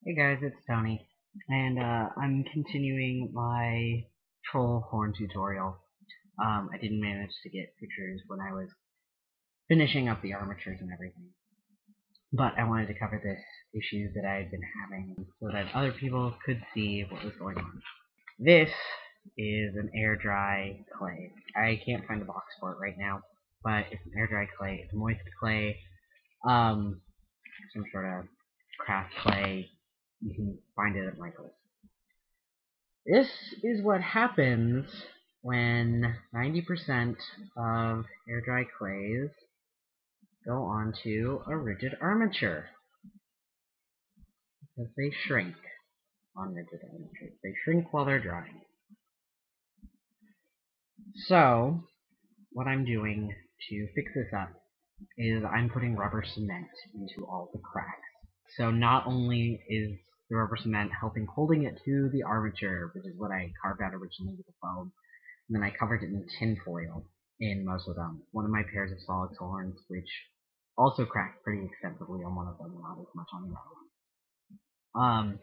Hey guys, it's Tony, and I'm continuing my troll horn tutorial. I didn't manage to get pictures when I was finishing up the armatures and everything, but I wanted to cover this issue that I had been having so that other people could see what was going on. This is an air dry clay. I can't find the box for it right now, but it's an air dry clay. It's moist clay, some sort of craft clay. You can find it at Michael's. This is what happens when 90% of air dry clays go onto a rigid armature. Because they shrink on rigid armatures. They shrink while they're drying. So, what I'm doing to fix this up is I'm putting rubber cement into all the cracks. So not only is the rubber cement helping holding it to the armature, which is what I carved out originally with the foam, and then I covered it in tin foil in most of them. One of my pairs of solid horns, which also cracked pretty extensively on one of them, not as much on the other one.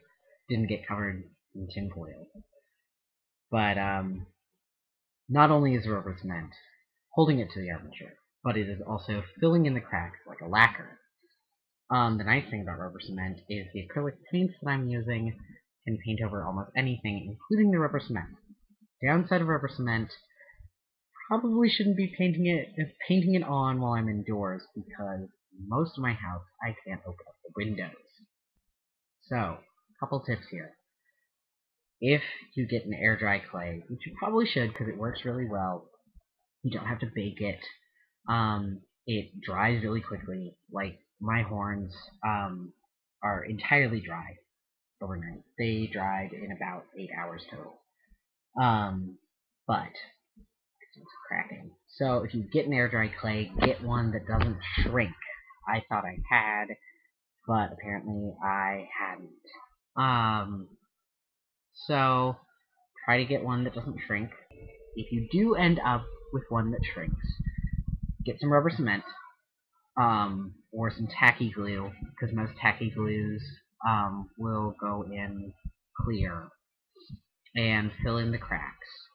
Didn't get covered in tin foil. But not only is the rubber cement holding it to the armature, but it is also filling in the cracks like a lacquer. The nice thing about rubber cement is the acrylic paints that I'm using can paint over almost anything, including the rubber cement. Downside of rubber cement, probably shouldn't be painting it on while I'm indoors because most of my house I can't open up the windows. So, couple tips here. If you get an air dry clay, which you probably should because it works really well, you don't have to bake it. It dries really quickly. Like my horns are entirely dry overnight. They dried in about 8 hours total. But it's cracking. So if you get an air dry clay, get one that doesn't shrink. I thought I had, but apparently I hadn't. So try to get one that doesn't shrink. If you do end up with one that shrinks, get some rubber cement, or some tacky glue, because most tacky glues will go in clear, and fill in the cracks,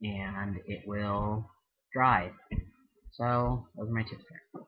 and it will dry. So those are my tips there.